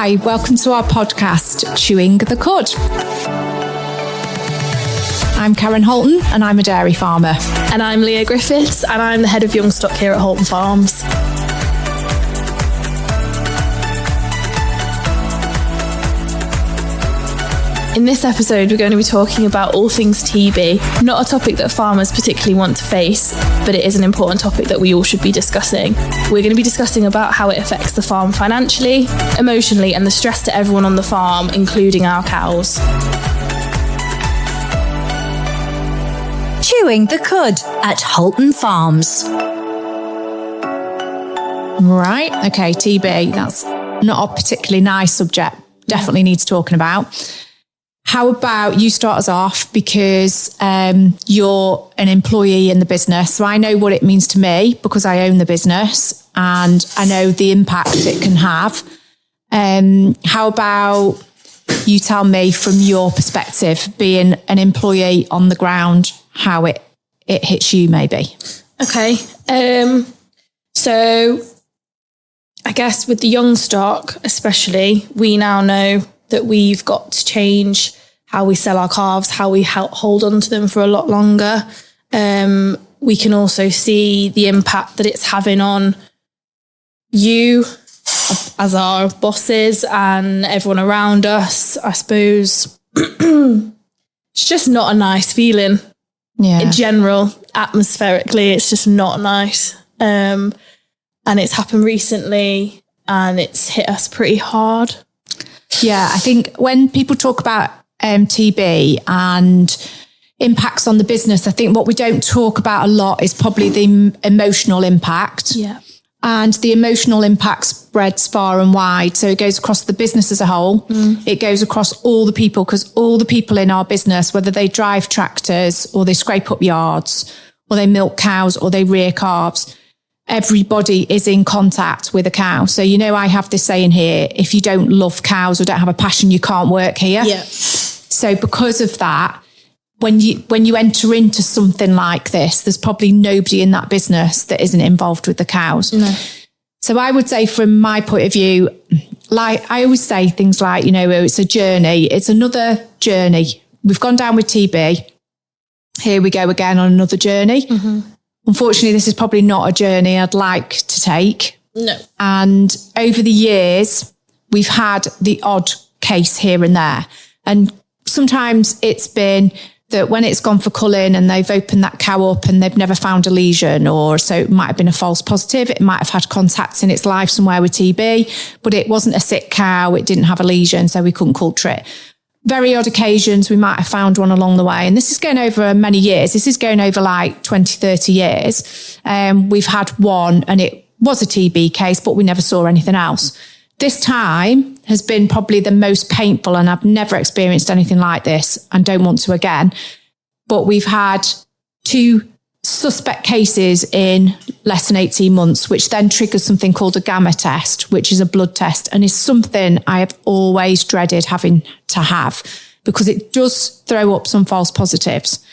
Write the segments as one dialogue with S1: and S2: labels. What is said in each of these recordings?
S1: Hi, welcome to our podcast, Chewing the Cud. I'm Karen Holton and I'm a dairy farmer.
S2: And I'm Leah Griffiths and I'm the head of young stock here at Holton Farms. In this episode, we're going to be talking about all things TB, not a topic that farmers particularly want to face, but it is an important topic that we all should be discussing. We're going to be discussing about how it affects the farm financially, emotionally, and the stress to everyone on the farm, including our cows.
S3: Chewing the Cud at Holton Farms.
S1: Right, okay, TB, that's not a particularly nice subject. Definitely needs talking about. How about you start us off, because you're an employee in the business. So I know what it means to me because I own the business and I know the impact it can have. How about you tell me from your perspective, being an employee on the ground, how it hits you maybe?
S2: Okay. So I guess with the young stock especially, we now know that we've got to change how we sell our calves, how we hold on to them for a lot longer. We can also see the impact that it's having on you as our bosses and everyone around us. I suppose it's just not a nice feeling.
S1: Yeah.
S2: In general, atmospherically, it's just not nice. And it's happened recently and it's hit us pretty hard.
S1: Yeah, I think when people talk about TB and impacts on the business, I think what we don't talk about a lot is probably the emotional impact.
S2: Yeah.
S1: And the emotional impact spreads far and wide. So it goes across the business as a whole. It goes across all the people, because all the people in our business, whether they drive tractors or they scrape up yards or they milk cows or they rear calves, everybody is in contact with a cow. So, you know, I have this saying here, if you don't love cows or don't have a passion, you can't work here.
S2: Yeah.
S1: So because of that, when you enter into something like this, there's probably nobody in that business that isn't involved with the cows.
S2: No.
S1: So I would say from my point of view, like I always say things like, you know, it's a journey. It's another journey. We've gone down with TB. Here we go again on another journey. Mm-hmm. Unfortunately, this is probably not a journey I'd like to take.
S2: No.
S1: And over the years, we've had the odd case here and there. And sometimes it's been that when it's gone for culling and they've opened that cow up and they've never found a lesion, or so it might have been a false positive. It might have had contacts in its life somewhere with TB, but it wasn't a sick cow. It didn't have a lesion, so we couldn't culture it. Very odd occasions, we might have found one along the way. And this is going over many years. This is going over like 20, 30 years. We've had one and it was a TB case, but we never saw anything else. This time has been probably the most painful, and I've never experienced anything like this and don't want to again. But we've had 2 suspect cases in less than 18 months, which then triggers something called a gamma test, which is a blood test, and is something I have always dreaded having to have because it does throw up some false positives.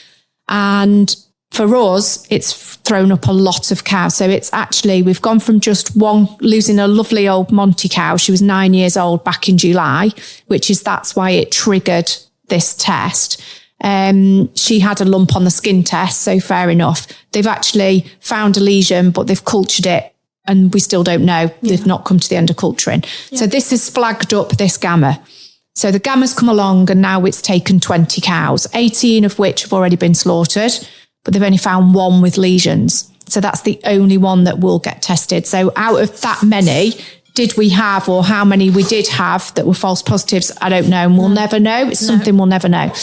S1: And for us, it's thrown up a lot of cows. So it's actually, we've gone from just one, losing a lovely old Monty cow. She was 9 years old back in July, that's why it triggered this test. She had a lump on the skin test, so fair enough. They've actually found a lesion, but they've cultured it and we still don't know. Yeah. They've not come to the end of culturing. Yeah. So this has flagged up this gamma. So the gamma's come along and now it's taken 20 cows, 18 of which have already been slaughtered, but they've only found one with lesions. So that's the only one that will get tested. So out of that many, did we have, or how many we did have that were false positives? I don't know. And we'll never know. It's something we'll never know.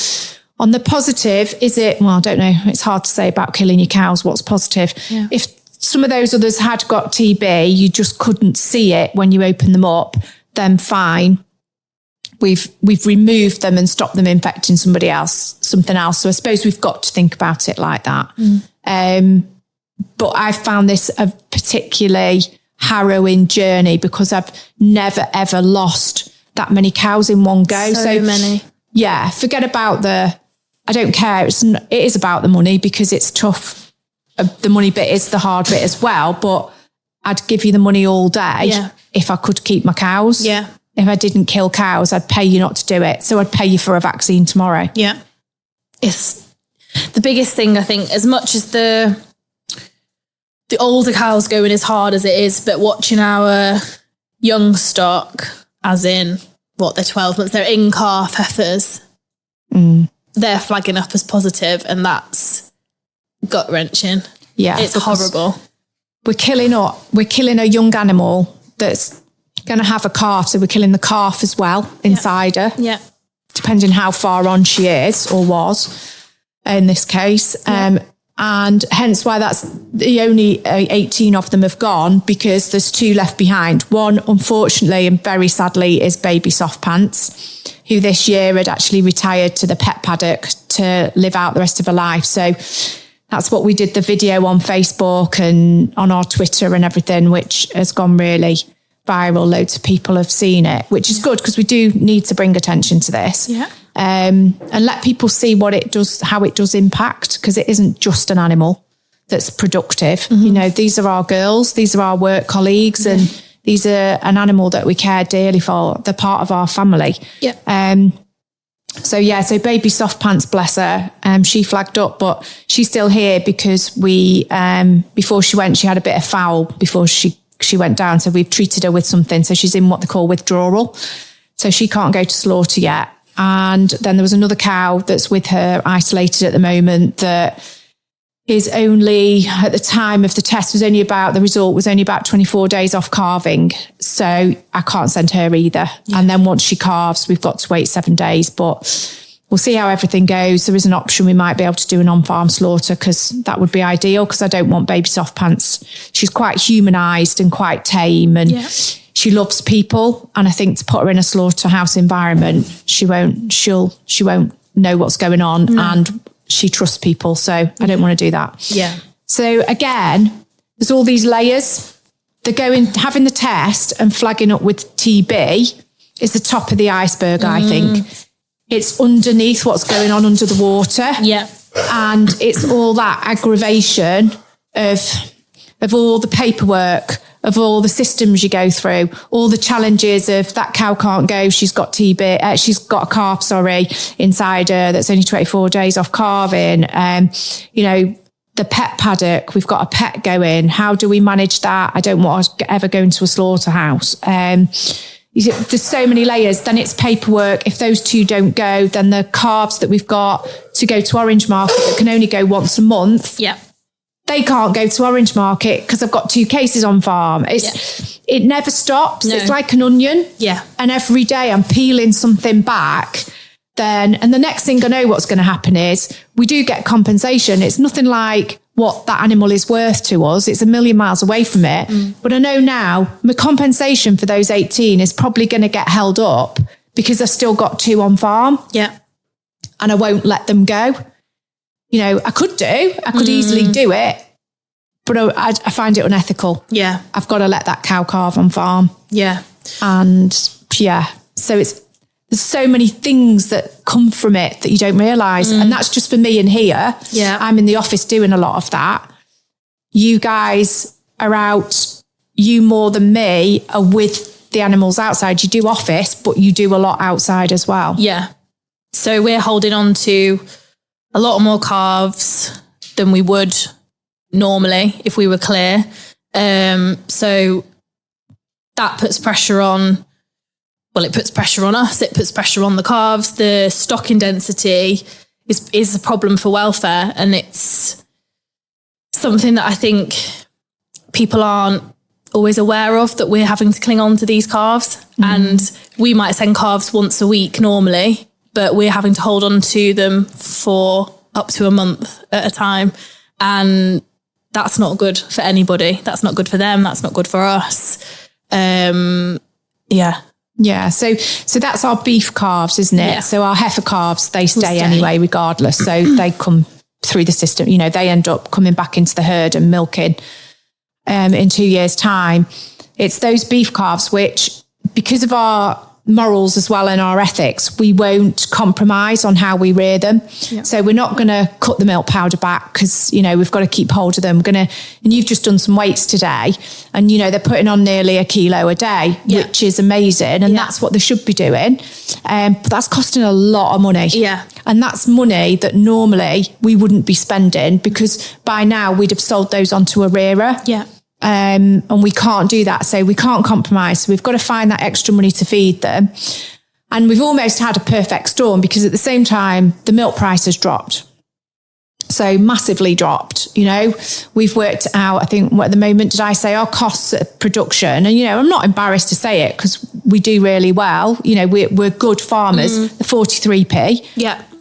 S1: On the positive, is it, well, I don't know. It's hard to say about killing your cows. What's positive? Yeah. If some of those others had got TB, you just couldn't see it when you open them up, then fine. We've removed them and stopped them infecting something else. So I suppose we've got to think about it like that. But I found this a particularly harrowing journey because I've never, ever lost that many cows in one go.
S2: So many.
S1: Yeah, forget about I don't care. It is about the money because it's tough. The money bit is the hard bit as well, but I'd give you the money all day if I could keep my cows.
S2: Yeah.
S1: if I didn't kill cows, I'd pay you not to do it. So I'd pay you for a vaccine tomorrow.
S2: Yeah. It's the biggest thing, I think, as much as the older cows going as hard as it is, but watching our young stock, as in they're 12 months, they're in-calf heifers, they're flagging up as positive, and that's gut-wrenching.
S1: Yeah.
S2: It's horrible.
S1: We're killing a young animal that's going to have a calf, so we're killing the calf as well inside her.
S2: Yeah.
S1: Depending how far on she is or was in this case. And hence why that's the only 18 of them have gone, because there's 2 left behind. One, unfortunately, and very sadly, is Baby Soft Pants, who this year had actually retired to the pet paddock to live out the rest of her life. So that's what we did the video on Facebook and on our Twitter and everything, which has gone really viral. Loads of people have seen it, which is good, because we do need to bring attention to this.
S2: Yeah.
S1: And let people see what it does, how it does impact, because it isn't just an animal that's productive. You know, these are our girls, these are our work colleagues, and these are an animal that we care dearly for. They're part of our family.
S2: Yeah.
S1: So Baby Soft Pants, bless her, she flagged up, but she's still here because we, before she went, she had a bit of foul before she went down. So we've treated her with something. So she's in what they call withdrawal. So she can't go to slaughter yet. And then there was another cow that's with her isolated at the moment that is only, at the time of the test, the result was only about 24 days off calving. So I can't send her either. Yeah. And then once she calves, we've got to wait 7 days, but we'll see how everything goes. There is an option. We might be able to do an on-farm slaughter, because that would be ideal, because I don't want Baby Soft Pants. She's quite humanised and quite tame, and she loves people. And I think to put her in a slaughterhouse environment, she won't know what's going on, and she trusts people. So I don't want to do that.
S2: Yeah.
S1: So again, there's all these layers. Having the test and flagging up with TB is the top of the iceberg, I think. It's underneath what's going on under the water.
S2: Yeah.
S1: And it's all that aggravation of all the paperwork, of all the systems you go through, all the challenges of that cow can't go, she's got TB, she's got a calf, inside her that's only 24 days off calving. You know, the pet paddock, we've got a pet going. How do we manage that? I don't want to ever go into a slaughterhouse. There's so many layers. Then it's paperwork. If those 2 don't go, then the calves that we've got to go to Orange Market that can only go once a month.
S2: Yeah.
S1: They can't go to Orange Market because I've got 2 cases on farm. It never stops. No. It's like an onion.
S2: Yeah.
S1: And every day I'm peeling something back. And the next thing I know what's going to happen is we do get compensation. It's nothing like what that animal is worth to us. It's a million miles away from it. But I know now my compensation for those 18 is probably going to get held up because I've still got 2 on farm.
S2: Yeah.
S1: And I won't let them go. You know, I could easily do it, but I find it unethical.
S2: Yeah.
S1: I've got to let that cow calve on farm.
S2: Yeah.
S1: And so there's so many things that come from it that you don't realise. And that's just for me in here.
S2: Yeah.
S1: I'm in the office doing a lot of that. You guys are out, you more than me are with the animals outside. You do office, but you do a lot outside as well.
S2: Yeah. So we're holding on to a lot more calves than we would normally if we were clear. So that puts pressure on, it puts pressure on us, it puts pressure on the calves. The stocking density is a problem for welfare, and it's something that I think people aren't always aware of, that we're having to cling on to these calves. And we might send calves once a week normally, but we're having to hold on to them for up to a month at a time. And that's not good for anybody. That's not good for them. That's not good for us. Yeah.
S1: Yeah. So that's our beef calves, isn't it?
S2: Yeah.
S1: So our heifer calves, they stay anyway, regardless. So they come through the system, you know, they end up coming back into the herd and milking in 2 years' time. It's those beef calves, which, because of our morals as well and our ethics. We won't compromise on how we rear them.
S2: Yeah.
S1: So we're not going to cut the milk powder back because, we've got to keep hold of them. And you've just done some weights today and, they're putting on nearly 1 kilo a day, which is amazing. And that's what they should be doing. But that's costing a lot of money.
S2: Yeah.
S1: And that's money that normally we wouldn't be spending because by now we'd have sold those onto a rearer.
S2: Yeah.
S1: And we can't do that. So we can't compromise. So we've got to find that extra money to feed them. And we've almost had a perfect storm because at the same time, the milk price has dropped. So massively dropped, we've worked out, I think at the moment, did I say our costs of production? And, I'm not embarrassed to say it because we do really well. We're good farmers, the 43p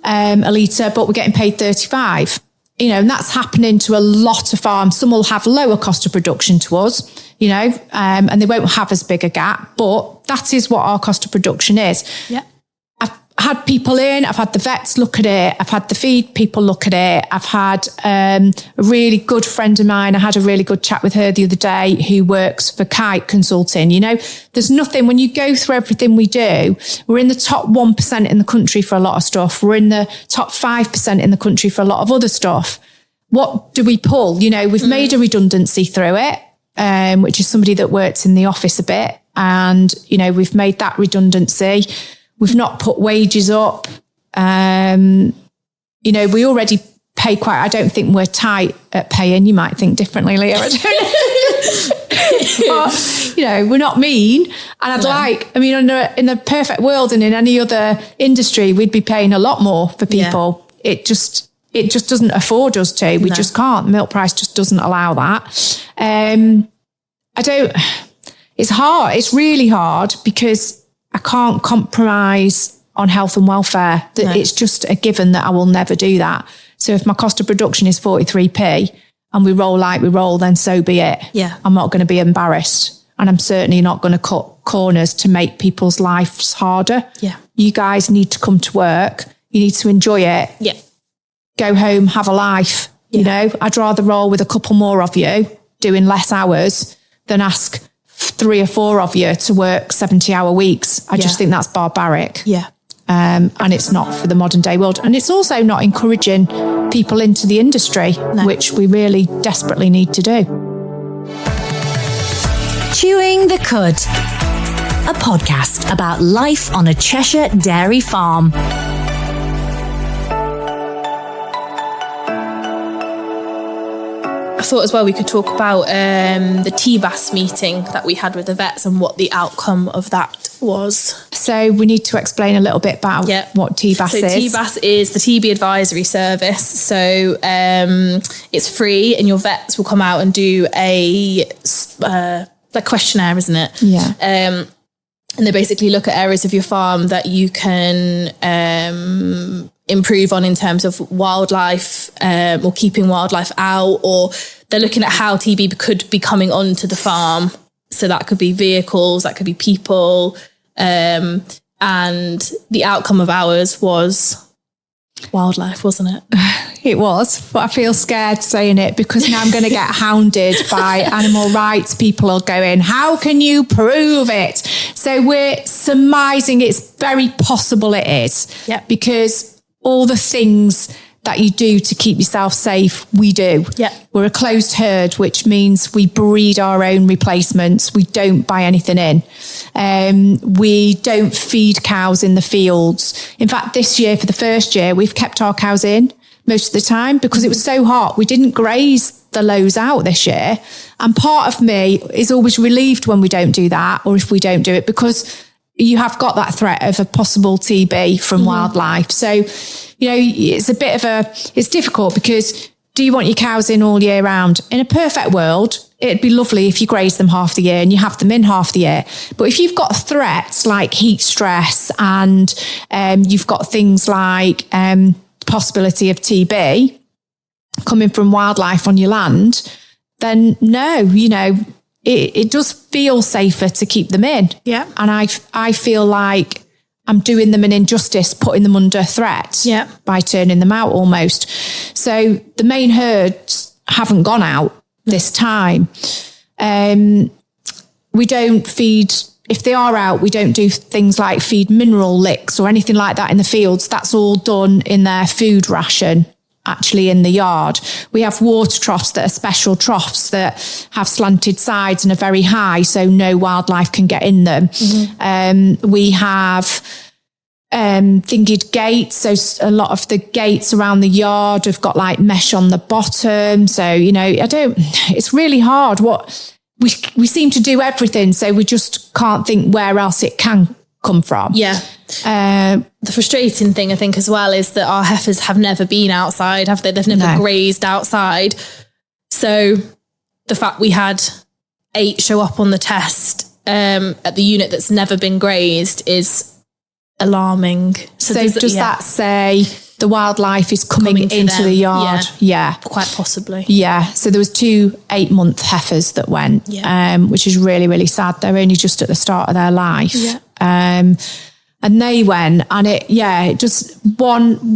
S1: a litre, but we're getting paid 35. And that's happening to a lot of farms. Some will have lower cost of production to us, and they won't have as big a gap, but that is what our cost of production is.
S2: Yeah.
S1: I've had people in, I've had the vets look at it, I've had the feed people look at it. I've had a really good friend of mine. I had a really good chat with her the other day who works for Kite Consulting. There's nothing, when you go through everything we do, we're in the top 1% in the country for a lot of stuff. We're in the top 5% in the country for a lot of other stuff. What do we pull? We've made a redundancy through it, which is somebody that works in the office a bit. And, we've made that redundancy. We've not put wages up. We already pay quite, I don't think we're tight at paying. You might think differently, Leah. I don't know. But, we're not mean. And in the perfect world and in any other industry, we'd be paying a lot more for people. Yeah. It just doesn't afford us to. We just can't. The milk price just doesn't allow that. It's hard. It's really hard because I can't compromise on health and welfare. It's just a given that I will never do that. So if my cost of production is 43p and we roll like we roll, then so be it.
S2: Yeah.
S1: I'm not going to be embarrassed. And I'm certainly not going to cut corners to make people's lives harder.
S2: Yeah.
S1: You guys need to come to work. You need to enjoy it.
S2: Yeah.
S1: Go home, have a life.
S2: Yeah.
S1: I'd rather roll with a couple more of you doing less hours than ask 3 or 4 of you to work 70-hour weeks. I just think that's barbaric.
S2: Yeah.
S1: And it's not for the modern day world. And it's also not encouraging people into the industry, which we really desperately need to do.
S3: Chewing the Cud, a podcast about life on a Cheshire dairy farm.
S2: I thought as well we could talk about the TBAS meeting that we had with the vets and what the outcome of that was.
S1: So we need to explain a little bit about what TBAS is.
S2: So TBAS is the TB advisory service. So it's free and your vets will come out and do a questionnaire, isn't it?
S1: Yeah.
S2: And they basically look at areas of your farm that you can improve on in terms of wildlife or keeping wildlife out, or they're looking at how TB could be coming onto the farm. So that could be vehicles, that could be people. And the outcome of ours was wildlife, wasn't it?
S1: It was, but I feel scared saying it because now I'm going to get hounded by animal rights people are going, how can you prove it? So we're surmising it's very possible it is.
S2: Yeah.
S1: Because all the things that you do to keep yourself safe, we do.
S2: Yeah.
S1: We're a closed herd, which means we breed our own replacements. We don't buy anything in. We don't feed cows in the fields. In fact, this year, for the first year, we've kept our cows in most of the time because it was so hot. We didn't graze the lows out this year. And part of me is always relieved when we don't do that, or if we don't do it, because you have got that threat of a possible TB from wildlife. So, it's difficult because do you want your cows in all year round? In a perfect world, it'd be lovely if you graze them half the year and you have them in half the year. But if you've got threats like heat stress and you've got things like possibility of TB coming from wildlife on your land, then no, it does feel safer to keep them in.
S2: Yeah.
S1: And I feel like I'm doing them an injustice, putting them under threat by turning them out almost. So the main herds haven't gone out this time. We don't feed if they are out, we don't do things like feed mineral licks or anything like that in the fields. That's all done in their food ration, actually in the yard. We have water troughs that are special troughs that have slanted sides and are very high, so no wildlife can get in them. We have thingied gates. So a lot of the gates around the yard have got like mesh on the bottom. So, it's really hard. We seem to do everything, so we just can't think where else it can come from.
S2: Yeah. The frustrating thing, I think, as well, is that our heifers have never been outside, have they? They've never grazed outside. So the fact we had 8 show up on the test at the unit that's never been grazed is alarming.
S1: So does that say the wildlife is coming into the yard? Yeah.
S2: Quite possibly.
S1: Yeah. So there was 2 8-month heifers that went, which is really, really sad. They're only just at the start of their life.
S2: Yeah.
S1: And they went, and it just,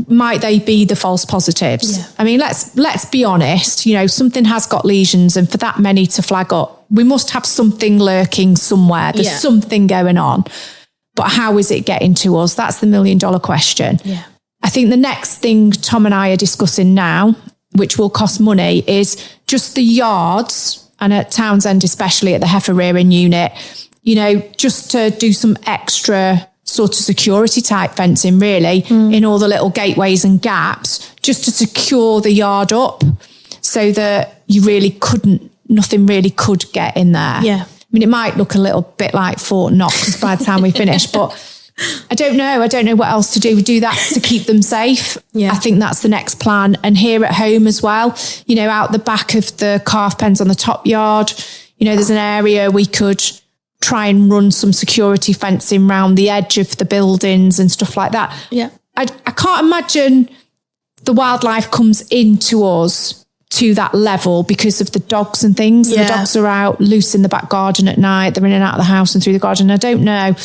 S1: might they be the false positives?
S2: Yeah.
S1: I mean, let's be honest, something has got lesions, and for that many to flag up, we must have something lurking somewhere. There's something going on. But how is it getting to us? That's the $1 million question.
S2: Yeah.
S1: I think the next thing Tom and I are discussing now, which will cost money, is just the yards, and at Townsend, especially at the heifer rearing unit, just to do some extra sort of security type fencing, really, in all the little gateways and gaps, just to secure the yard up so that nothing really could get in there.
S2: Yeah.
S1: I mean, it might look a little bit like Fort Knox by the time we finish, but I don't know. I don't know what else to do. We do that to keep them safe.
S2: Yeah.
S1: I think that's the next plan. And here at home as well, out the back of the calf pens on the top yard, there's an area we could try and run some security fencing around the edge of the buildings and stuff like that.
S2: Yeah.
S1: I can't imagine the wildlife comes into us to that level because of the dogs and things.
S2: Yeah.
S1: The dogs are out loose in the back garden at night. They're in and out of the house and through the garden. I don't know.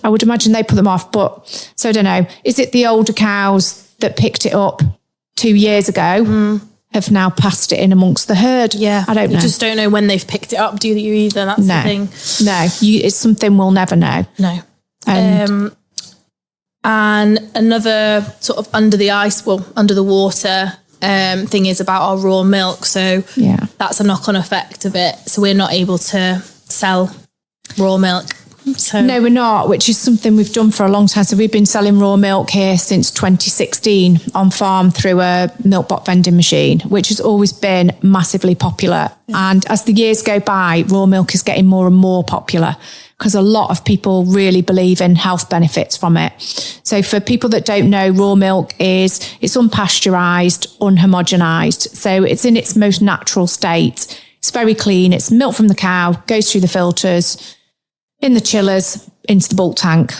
S1: I would imagine they put them off, but so I don't know. Is it the older cows that picked it up 2 years ago have now passed it in amongst the herd?
S2: Yeah.
S1: I don't know.
S2: You just don't know when they've picked it up, do you either? That's the thing.
S1: No, it's something we'll never know.
S2: No.
S1: And
S2: another sort of under the water thing is about our raw milk. So that's a knock-on effect of it. So we're not able to sell raw milk. So
S1: no, we're not, which is something we've done for a long time. So we've been selling raw milk here since 2016 on farm through a milk bot vending machine, which has always been massively popular. And as the years go by, raw milk is getting more and more popular because a lot of people really believe in health benefits from it. So for people that don't know, raw milk it's unpasteurized, unhomogenized. So it's in its most natural state. It's very clean. It's milk from the cow, goes through the filters, in the chillers, into the bulk tank.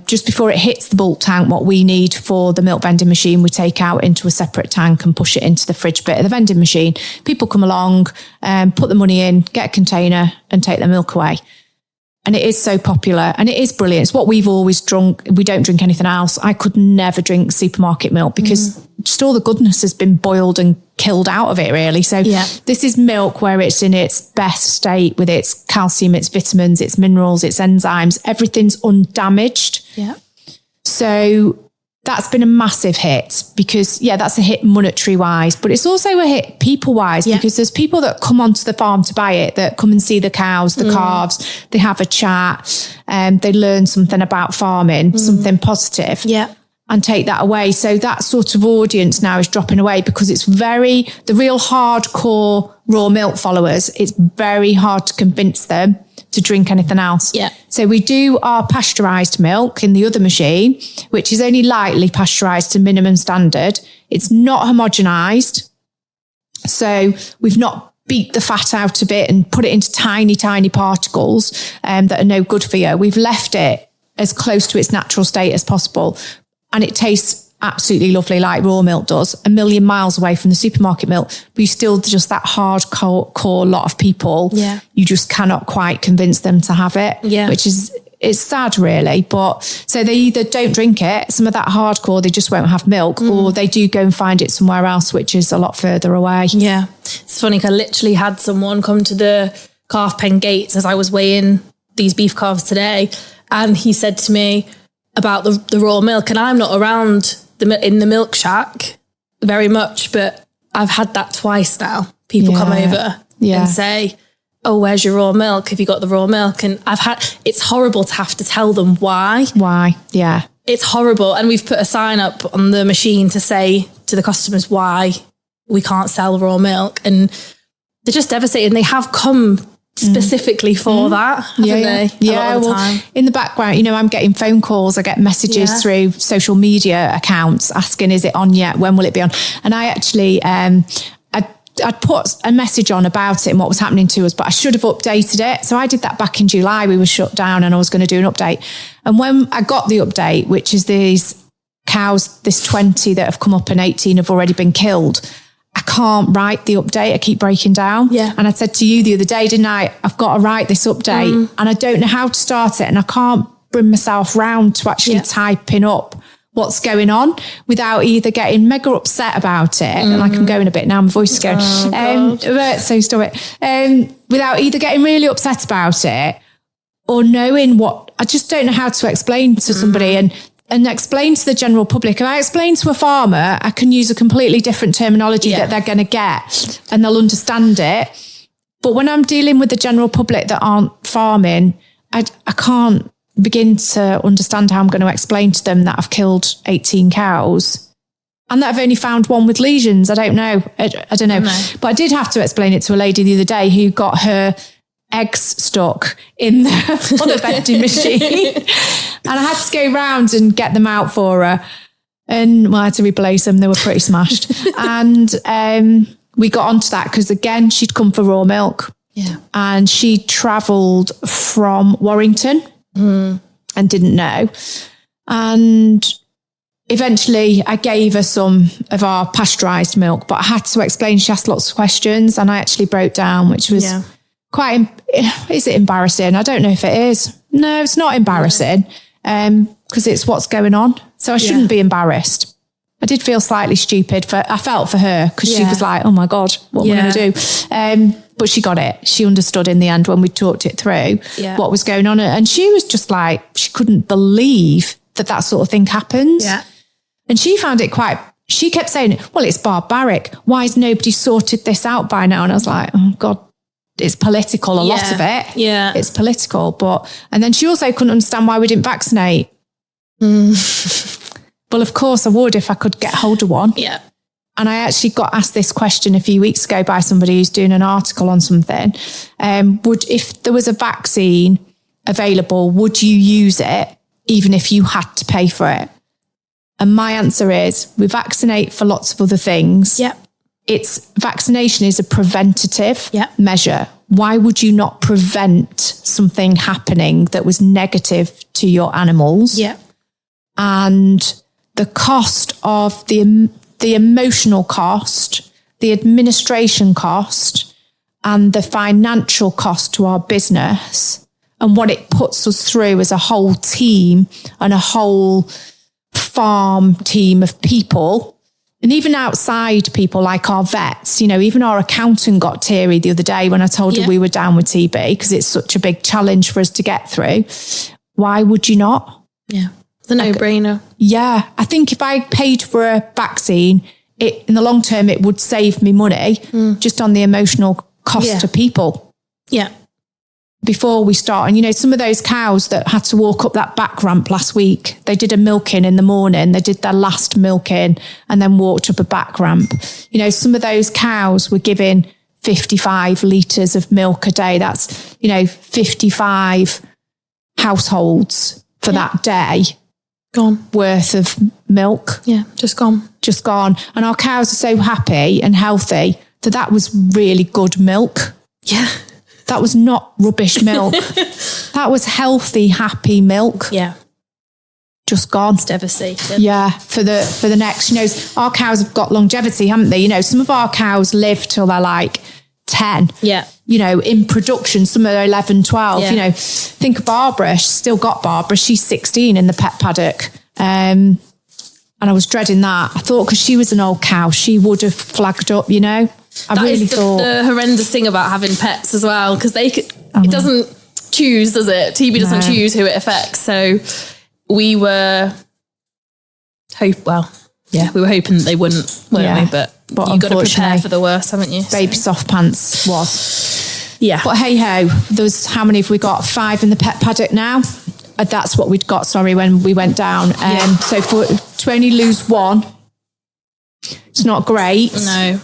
S1: Just before it hits the bulk tank, what we need for the milk vending machine, we take out into a separate tank and push it into the fridge bit of the vending machine. People come along, put the money in, get a container and take their milk away. And it is so popular and it is brilliant. It's what we've always drunk. We don't drink anything else. I could never drink supermarket milk because just all the goodness has been boiled and killed out of it, really. So this is milk where it's in its best state with its calcium, its vitamins, its minerals, its enzymes. Everything's undamaged.
S2: Yeah.
S1: So that's been a massive hit because, that's a hit monetary wise, but it's also a hit people wise because there's people that come onto the farm to buy it, that come and see the cows, the calves, they have a chat, they learn something about farming, something positive.
S2: Yeah.
S1: And take that away. So that sort of audience now is dropping away because it's the real hardcore raw milk followers, it's very hard to convince them to drink anything else.
S2: Yeah.
S1: So we do our pasteurized milk in the other machine, which is only lightly pasteurized to minimum standard. It's not homogenized. So we've not beat the fat out of it and put it into tiny, tiny particles that are no good for you. We've left it as close to its natural state as possible. And it tastes absolutely lovely like raw milk does, a million miles away from the supermarket milk, but you still just that hardcore lot of people, you just cannot quite convince them to have it, which it's sad really. But so they either don't drink it, some of that hardcore, they just won't have milk, or they do go and find it somewhere else, which is a lot further away.
S2: Yeah. It's funny, I literally had someone come to the calf pen gates as I was weighing these beef calves today. And he said to me about the raw milk, and I'm not around in the milk shack very much, but I've had that twice now. People come over and say, oh, where's your raw milk? Have you got the raw milk? And it's horrible to have to tell them why.
S1: Why? Yeah.
S2: It's horrible. And we've put a sign up on the machine to say to the customers why we can't sell raw milk. And they're just devastated. And they have come specifically for that, haven't they?
S1: Yeah, well, in the background, you know, I'm getting phone calls, I get messages through social media accounts asking, is it on yet? When will it be on? And I actually, I'd put a message on about it and what was happening to us, but I should have updated it. So I did that back in July. We were shut down and I was going to do an update. And when I got the update, which is these cows, this 20 that have come up and 18 have already been killed, I can't write the update. I keep breaking down.
S2: Yeah.
S1: And I said to you the other day, didn't I? I've got to write this update and I don't know how to start it. And I can't bring myself round to actually typing up what's going on without either getting mega upset about it. And like I'm going a bit now, my voice is going. So stop it. Without either getting really upset about it or knowing what, I just don't know how to explain to somebody and explain to the general public. If I explain to a farmer, I can use a completely different terminology that they're going to get and they'll understand it. But when I'm dealing with the general public that aren't farming, I can't begin to understand how I'm going to explain to them that I've killed 18 cows and that I've only found one with lesions. I don't know. I don't know. But I did have to explain it to a lady the other day who got her eggs stuck in the on a vending machine. And I had to go round and get them out for her. And I had to replace them. They were pretty smashed. And we got onto that because, again, she'd come for raw milk.
S2: Yeah.
S1: And she travelled from Warrington and didn't know. And eventually I gave her some of our pasteurised milk, but I had to explain. She asked lots of questions and I actually broke down, which was quite, is it embarrassing? I don't know if it is. No, it's not embarrassing because it's what's going on. So I shouldn't be embarrassed. I did feel slightly stupid. I felt for her because she was like, oh my God, what am I going to do? But she got it. She understood in the end when we talked it through what was going on. And she was just like, she couldn't believe that sort of thing happens.
S2: Yeah.
S1: And she found it she kept saying, well, it's barbaric. Why has nobody sorted this out by now? And I was like, oh God, it's political, a lot of it.
S2: Yeah.
S1: It's political. And then she also couldn't understand why we didn't vaccinate. Well, of course I would if I could get hold of one.
S2: Yeah.
S1: And I actually got asked this question a few weeks ago by somebody who's doing an article on something. If there was a vaccine available, would you use it even if you had to pay for it? And my answer is we vaccinate for lots of other things.
S2: Yeah.
S1: Vaccination is a preventative measure. Why would you not prevent something happening that was negative to your animals?
S2: Yeah.
S1: And the cost of the emotional cost, the administration cost, and the financial cost to our business and what it puts us through as a whole team and a whole farm team of people, and even outside people like our vets, you know, even our accountant got teary the other day when I told her we were down with TB because it's such a big challenge for us to get through. Why would you not?
S2: Yeah. The no-brainer.
S1: Yeah. I think if I paid for a vaccine, in the long term, it would save me money just on the emotional cost to people.
S2: Yeah.
S1: Before we start. And, you know, some of those cows that had to walk up that back ramp last week, they did a milking in the morning. They did their last milking and then walked up a back ramp. You know, some of those cows were giving 55 litres of milk a day. That's, you know, 55 households for that day.
S2: Gone.
S1: Worth of milk.
S2: Yeah, just gone.
S1: Just gone. And our cows are so happy and healthy that was really good milk.
S2: Yeah.
S1: That was not rubbish milk. That was healthy, happy milk.
S2: Yeah.
S1: Just gone.
S2: It's devastating.
S1: Yeah. For the next, you know, our cows have got longevity, haven't they? You know, some of our cows live till they're like 10.
S2: Yeah.
S1: You know, in production, some are 11, 12.
S2: Yeah.
S1: You know, think of Barbara. She's still got Barbara. She's 16 in the pet paddock. And I was dreading that. I thought because she was an old cow, she would have flagged up, you know. I really thought
S2: the horrendous thing about having pets as well, because it doesn't choose, does it? TB doesn't choose who it affects. So we were we were hoping that they wouldn't, weren't we? But you've got to prepare for the worst, haven't you?
S1: Baby soft pants was.
S2: Yeah.
S1: But hey ho, how many have we got? 5 in the pet paddock now. That's what we'd got, when we went down. So to only lose 1, it's not great.
S2: No.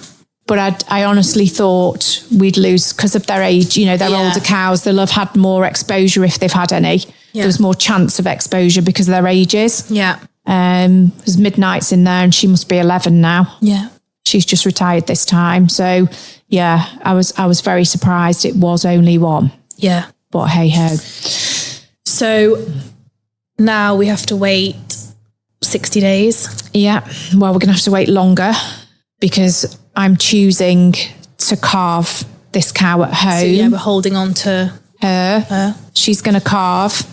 S1: But I honestly thought we'd lose because of their age. They're older cows. They'll have had more exposure if they've had any. Yeah. There was more chance of exposure because of their ages.
S2: Yeah.
S1: There's Midnight's in there and she must be 11 now.
S2: Yeah.
S1: She's just retired this time. So yeah, I was very surprised it was only 1.
S2: Yeah.
S1: But hey ho.
S2: So now we have to wait 60 days.
S1: Yeah. Well, we're going to have to wait longer because I'm choosing to carve this cow at home.
S2: So yeah, we're holding on to
S1: her. She's going to carve.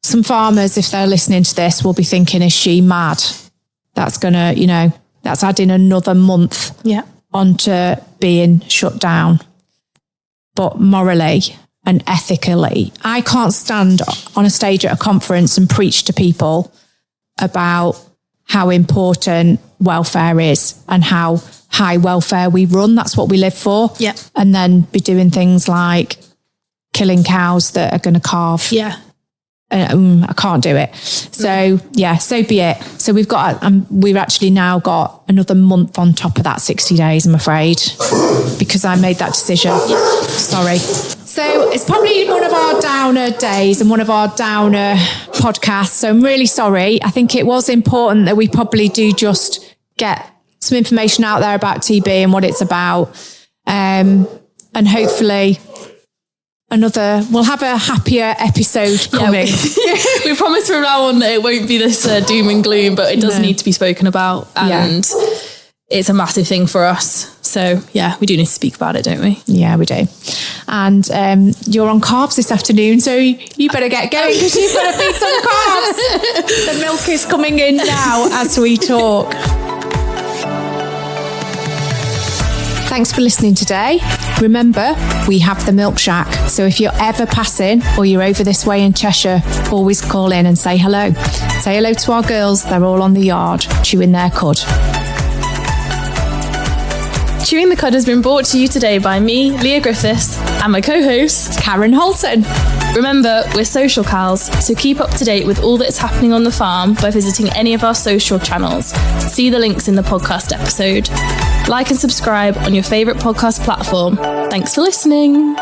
S1: Some farmers, if they're listening to this, will be thinking, is she mad? That's going to, that's adding another month onto being shut down. But morally and ethically, I can't stand on a stage at a conference and preach to people about how important welfare is and how high welfare we run. That's what we live for.
S2: Yeah.
S1: And then be doing things like killing cows that are going to calve.
S2: Yeah.
S1: I can't do it. So yeah, so be it. So we've actually now got another month on top of that 60 days, I'm afraid, because I made that decision. Sorry. So it's probably one of our downer days and one of our downer podcasts. So I'm really sorry. I think it was important that we probably do just get some information out there about TB and what it's about. And hopefully we'll have a happier episode coming.
S2: We promise from now on that it won't be this doom and gloom, but it does need to be spoken about. And it's a massive thing for us. So yeah, we do need to speak about it, don't we?
S1: Yeah, we do. And you're on carbs this afternoon, so you better get going because you've got to feed some carbs. The milk is coming in now as we talk. Thanks for listening today. Remember, we have the Milk Shack. So if you're ever passing or you're over this way in Cheshire, always call in and say hello. Say hello to our girls. They're all on the yard, chewing their cud.
S2: Chewing the Cud has been brought to you today by me, Leah Griffiths, and my co-host,
S1: Karen Holton.
S2: Remember, we're social cows, so keep up to date with all that's happening on the farm by visiting any of our social channels. See the links in the podcast episode. Like and subscribe on your favourite podcast platform. Thanks for listening.